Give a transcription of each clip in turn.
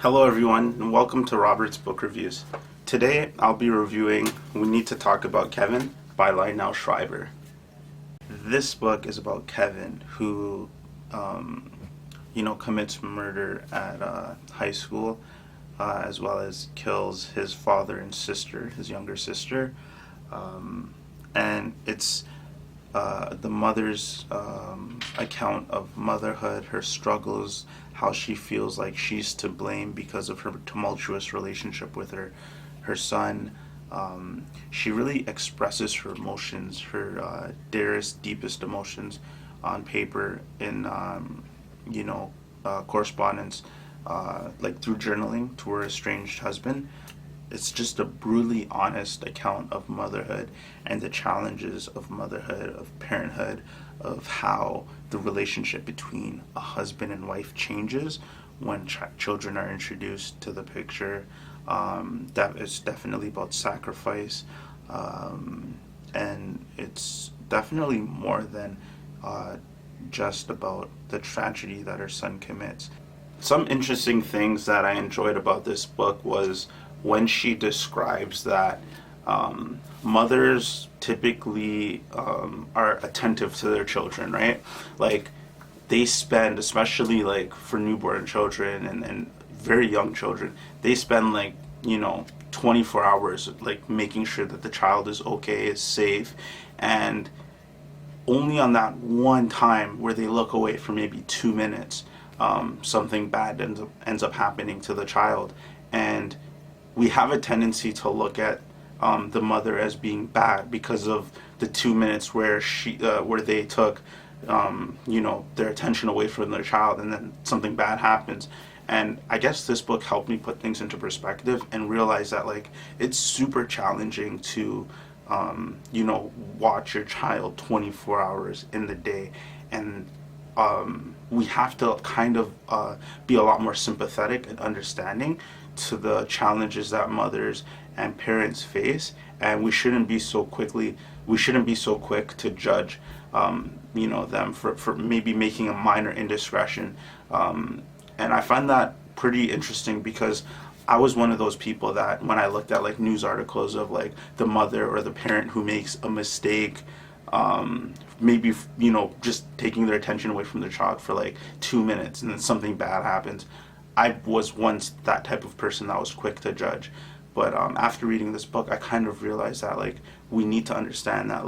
Hello everyone and welcome to Robert's Book Reviews. Today I'll be reviewing We Need to Talk About Kevin by Lionel Shriver. This book is about Kevin who, commits murder at high school as well as kills his father and sister, his younger sister. And it's the mother's account of motherhood, her struggles, how she feels like she's to blame because of her tumultuous relationship with her son. She really expresses her emotions, her deepest emotions on paper in correspondence, like through journaling to her estranged husband. It's just a brutally honest account of motherhood and the challenges of motherhood, of parenthood, of how the relationship between a husband and wife changes when children are introduced to the picture. That is definitely about sacrifice, and it's definitely more than just about the tragedy that her son commits. Some interesting things that I enjoyed about this book was when she describes that mothers typically are attentive to their children, right? Like they spend, especially like for newborn children and very young children, they spend 24 hours like making sure that the child is okay, is safe, and only on that one time where they look away for maybe 2 minutes, something bad ends up happening to the child. And we have a tendency to look at the mother as being bad because of the 2 minutes where they took their attention away from their child, and then something bad happens. And I guess this book helped me put things into perspective and realize that it's super challenging to watch your child 24 hours in the day, and we have to kind of be a lot more sympathetic and understanding to the challenges that mothers and parents face, and we shouldn't be so quick to judge them for maybe making a minor indiscretion. And I find that pretty interesting because I was one of those people that when I looked at news articles of the mother or the parent who makes a mistake, maybe just taking their attention away from their child for 2 minutes, and then something bad happens. I was once that type of person that was quick to judge, but after reading this book, I kind of realized that we need to understand that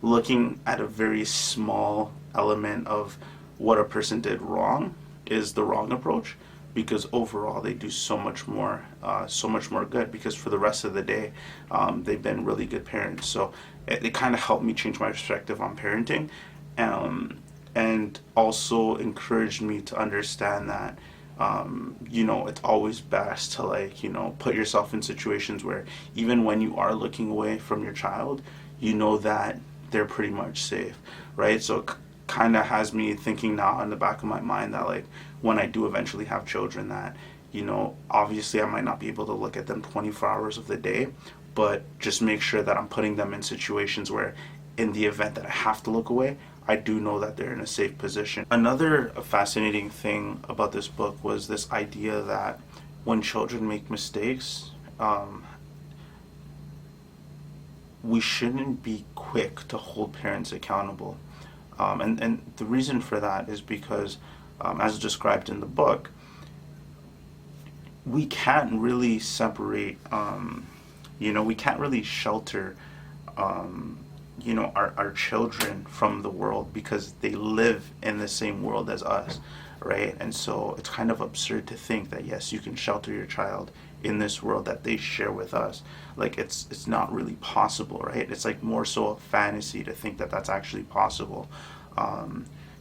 looking at a very small element of what a person did wrong is the wrong approach, because overall they do so much more good, because for the rest of the day they've been really good parents. So it kind of helped me change my perspective on parenting, and also encouraged me to understand that it's always best to put yourself in situations where even when you are looking away from your child, that they're pretty much safe, right? So it kind of has me thinking now in the back of my mind that when I do eventually have children, that obviously I might not be able to look at them 24 hours of the day, but just make sure that I'm putting them in situations where in the event that I have to look away, I do know that they're in a safe position. Another fascinating thing about this book was this idea that when children make mistakes, we shouldn't be quick to hold parents accountable. And the reason for that is because, as described in the book, we can't really separate, we can't really shelter our children from the world because they live in the same world as us, right? And so it's kind of absurd to think that yes, you can shelter your child in this world that they share with us. It's not really possible, right? It's more so a fantasy to think that that's actually possible,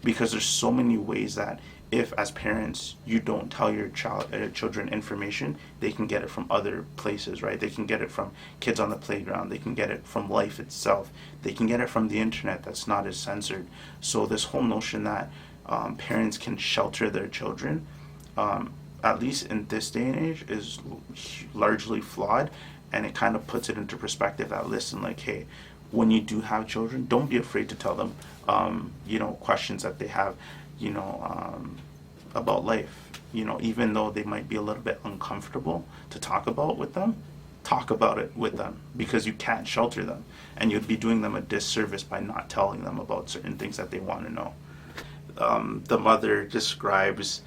because there's so many ways that if as parents you don't tell your children information, they can get it from other places, right? They can get it from kids on the playground, they can get it from life itself, they can get it from the internet that's not as censored. So this whole notion that parents can shelter their children, at least in this day and age, is largely flawed, and it kind of puts it into perspective that listen, hey, when you do have children, don't be afraid to tell them questions that they have about life. even though they might be a little bit uncomfortable to talk about with them, talk about it with them, because you can't shelter them, and you'd be doing them a disservice by not telling them about certain things that they want to know. The mother describes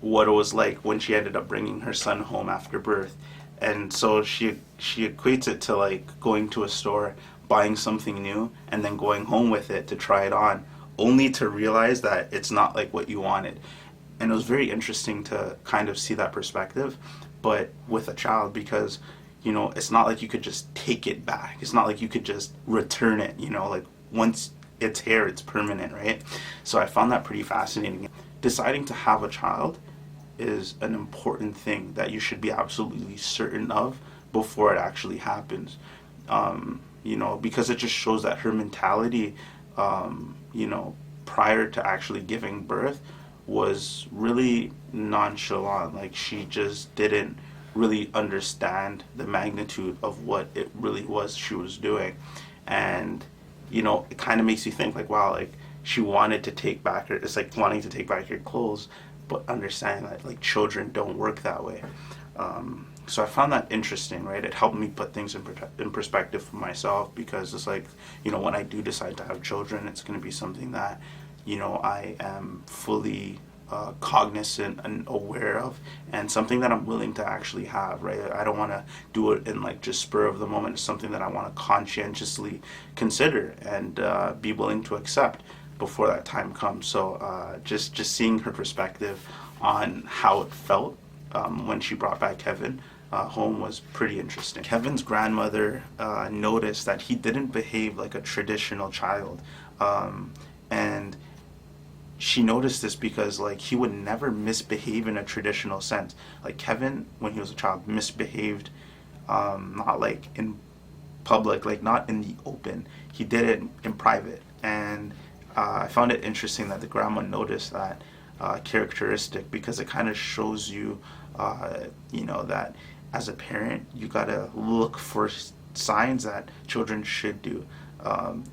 what it was like when she ended up bringing her son home after birth, and so she equates it to like going to a store, buying something new, and then going home with it to try it on, only to realize that it's not like what you wanted. And it was very interesting to kind of see that perspective, but with a child, because it's not like you could just take it back. It's not like you could just return it. Like once it's here, it's permanent, right? So I found that pretty fascinating. Deciding to have a child is an important thing that you should be absolutely certain of before it actually happens. Because it just shows that her mentality, prior to actually giving birth, was really nonchalant. Like she just didn't really understand the magnitude of what it really was she was doing. And it kind of makes you think like, wow, like she wanted to take back her, it's like wanting to take back your clothes, but understanding that like children don't work that way. So I found that interesting, right? It helped me put things in perspective for myself, because it's like, when I do decide to have children, it's going to be something that I am fully cognizant and aware of, and something that I'm willing to actually have, right? I don't want to do it in like just spur of the moment. It's something that I want to conscientiously consider and be willing to accept before that time comes. So just seeing her perspective on how it felt when she brought back Kevin home was pretty interesting. Kevin's grandmother noticed that he didn't behave like a traditional child, and she noticed this because like he would never misbehave in a traditional sense. Like Kevin, when he was a child, misbehaved, not like in public, like not in the open. He did it in private, and I found it interesting that the grandma noticed that characteristic, because it kind of shows you, that as a parent, you gotta look for signs that children should do,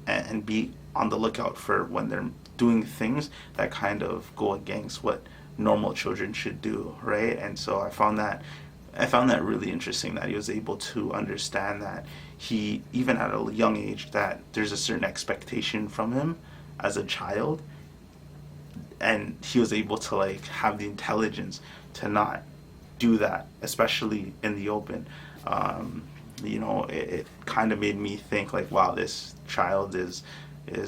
and be on the lookout for when they're doing things that kind of go against what normal children should do, right? And so I found that really interesting, that he was able to understand that he, even at a young age, that there's a certain expectation from him as a child, and he was able to like have the intelligence to not do that, especially in the open. It kind of made me think like, wow, this child is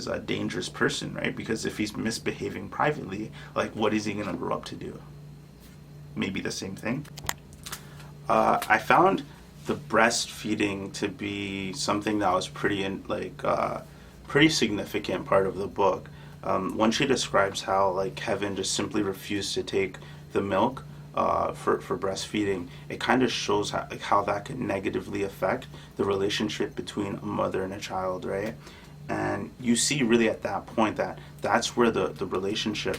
a dangerous person, right? Because if he's misbehaving privately, like what is he going to grow up to do? Maybe the same thing. I found the breastfeeding to be something that was pretty significant part of the book. When she describes how like Kevin just simply refused to take the milk for breastfeeding, it kind of shows how that could negatively affect the relationship between a mother and a child, right? And you see really at that point that's where the relationship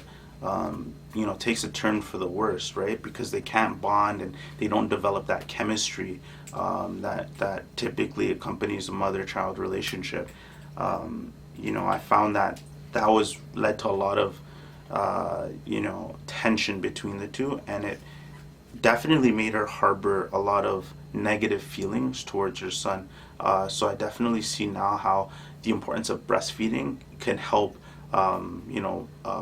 takes a turn for the worse, right? Because they can't bond and they don't develop that chemistry that typically accompanies a mother-child relationship. I found that was led to a lot of tension between the two, and it definitely made her harbor a lot of negative feelings towards her son. So I definitely see now how the importance of breastfeeding can help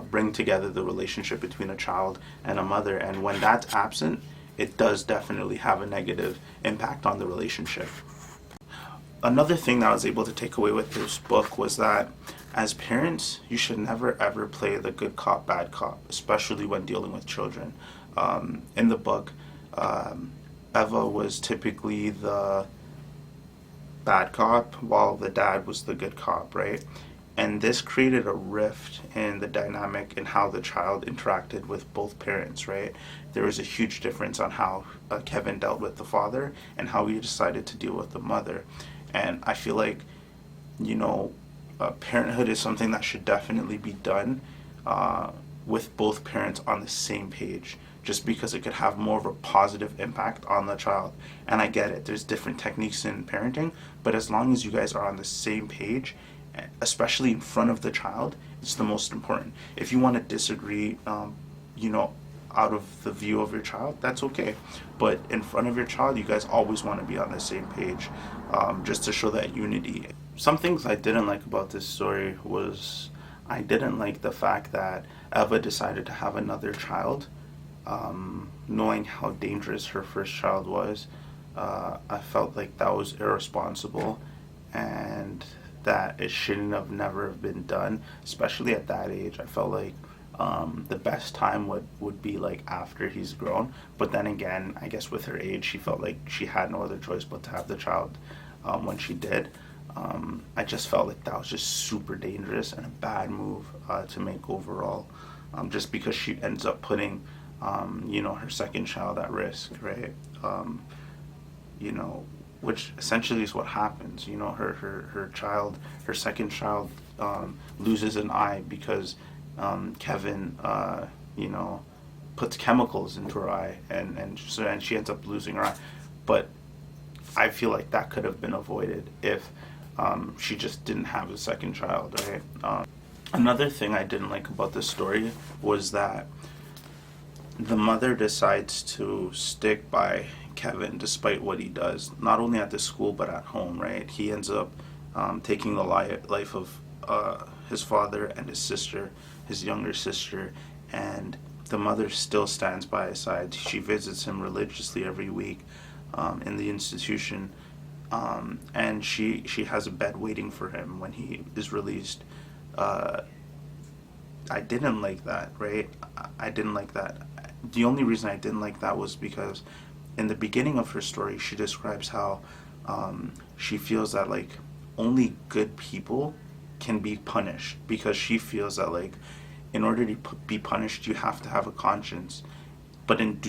bring together the relationship between a child and a mother. And when that's absent, it does definitely have a negative impact on the relationship. Another thing that I was able to take away with this book was that as parents, you should never ever play the good cop, bad cop, especially when dealing with children. In the book, Eva was typically the bad cop while the dad was the good cop, right? And this created a rift in the dynamic in how the child interacted with both parents, right? There was a huge difference on how Kevin dealt with the father and how he decided to deal with the mother. And I feel like, parenthood is something that should definitely be done with both parents on the same page, just because it could have more of a positive impact on the child. And I get it, there's different techniques in parenting, but as long as you guys are on the same page, especially in front of the child, it's the most important. If you want to disagree, out of the view of your child, that's okay. But in front of your child, you guys always want to be on the same page, just to show that unity. Some things I didn't like about this story was I didn't like the fact that Eva decided to have another child, knowing how dangerous her first child was. I felt like that was irresponsible, and that it shouldn't have never have been done, especially at that age. I felt like the best time would be like after he's grown. But then again, I guess with her age, she felt like she had no other choice but to have the child when she did. I just felt like that was just super dangerous and a bad move to make overall, just because she ends up putting, her second child at risk, right? You know, which essentially is what happens. Her second child, loses an eye because Kevin, puts chemicals into her eye, and she ends up losing her eye. But I feel like that could have been avoided if she just didn't have a second child, right? Another thing I didn't like about this story was that the mother decides to stick by Kevin despite what he does, not only at the school but at home, right? He ends up taking the life of his father and his sister, his younger sister, and the mother still stands by his side. She visits him religiously every week in the institution, and she has a bed waiting for him when he is released. I didn't like that, right? I didn't like that. The only reason I didn't like that was because in the beginning of her story, she describes how she feels that like only good people can be punished, because she feels that like in order to be punished, you have to have a conscience. But in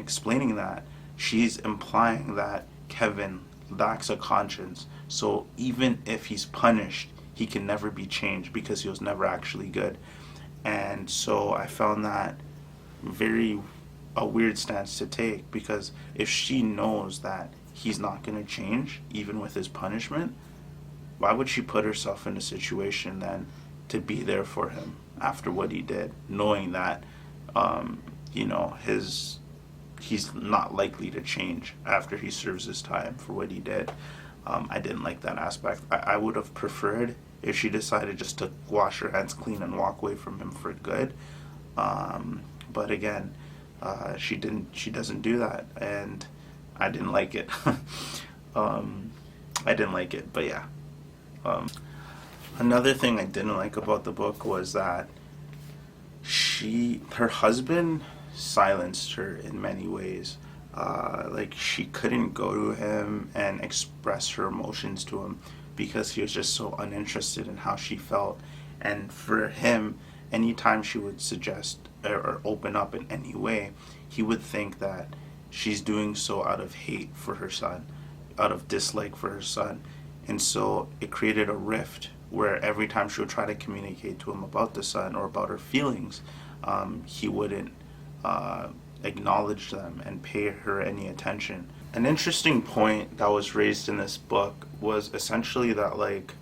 explaining that, she's implying that Kevin lacks a conscience. So even if he's punished, he can never be changed because he was never actually good. And so I found that a weird stance to take, because if she knows that he's not going to change even with his punishment, why would she put herself in a situation then to be there for him after what he did, knowing that he's not likely to change after he serves his time for what he did. I didn't like that aspect. I would have preferred if she decided just to wash her hands clean and walk away from him for good. But again, she didn't. She doesn't do that, and I didn't like it. I didn't like it, but yeah. Another thing I didn't like about the book was that her husband silenced her in many ways. Like she couldn't go to him and express her emotions to him because he was just so uninterested in how she felt. And for him, anytime she would suggest or open up in any way, he would think that she's doing so out of hate for her son, out of dislike for her son. And so it created a rift where every time she would try to communicate to him about the son or about her feelings, he wouldn't acknowledge them and pay her any attention. An interesting point that was raised in this book was essentially that like,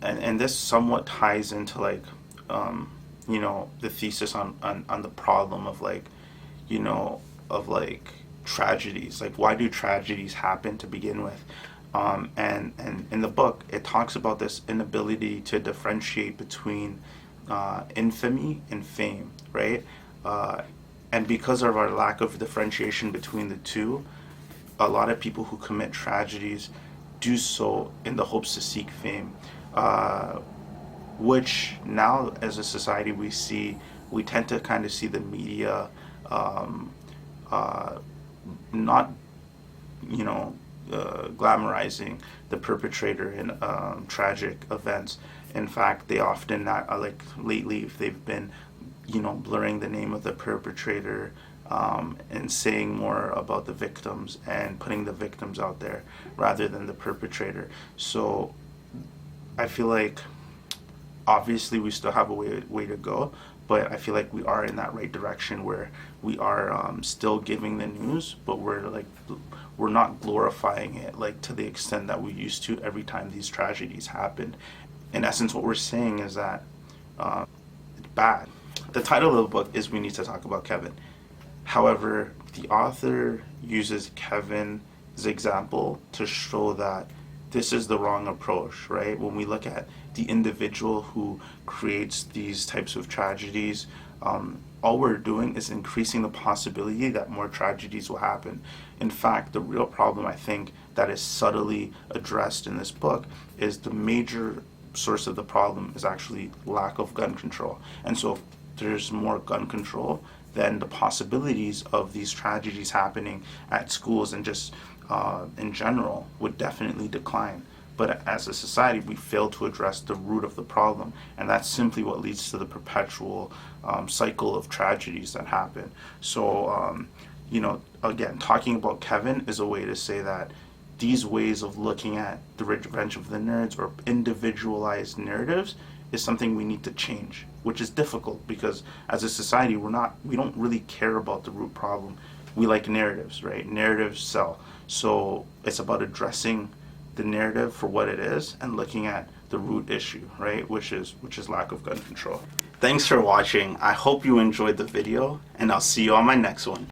and this somewhat ties into like, the thesis on the problem of like, of like tragedies. Like, why do tragedies happen to begin with? And in the book, it talks about this inability to differentiate between infamy and fame, right? And because of our lack of differentiation between the two, a lot of people who commit tragedies do so in the hopes to seek fame, which now as a society we tend to kind of see the media not, glamorizing the perpetrator in tragic events. In fact, they often not like lately if they've been blurring the name of the perpetrator, and saying more about the victims and putting the victims out there rather than the perpetrator. So I feel like obviously we still have a way to go, but I feel like we are in that right direction where we are still giving the news, but we're not glorifying it like to the extent that we used to every time these tragedies happened. In essence, what we're saying is that it's bad. The title of the book is We Need to Talk About Kevin. However, the author uses Kevin's example to show that this is the wrong approach, right? When we look at the individual who creates these types of tragedies, all we're doing is increasing the possibility that more tragedies will happen. In fact, the real problem, I think, that is subtly addressed in this book is the major source of the problem is actually lack of gun control. And so if there's more gun control, then the possibilities of these tragedies happening at schools and just in general would definitely decline. But as a society, we fail to address the root of the problem, and that's simply what leads to the perpetual cycle of tragedies that happen. So, again, talking about Kevin is a way to say that these ways of looking at the Revenge of the Nerds or individualized narratives is something we need to change, which is difficult because as a society we don't really care about the root problem. We like narratives, right? Narratives sell. So it's about addressing the narrative for what it is and looking at the root issue, right? Which is lack of gun control. Thanks for watching. I hope you enjoyed the video, and I'll see you on my next one.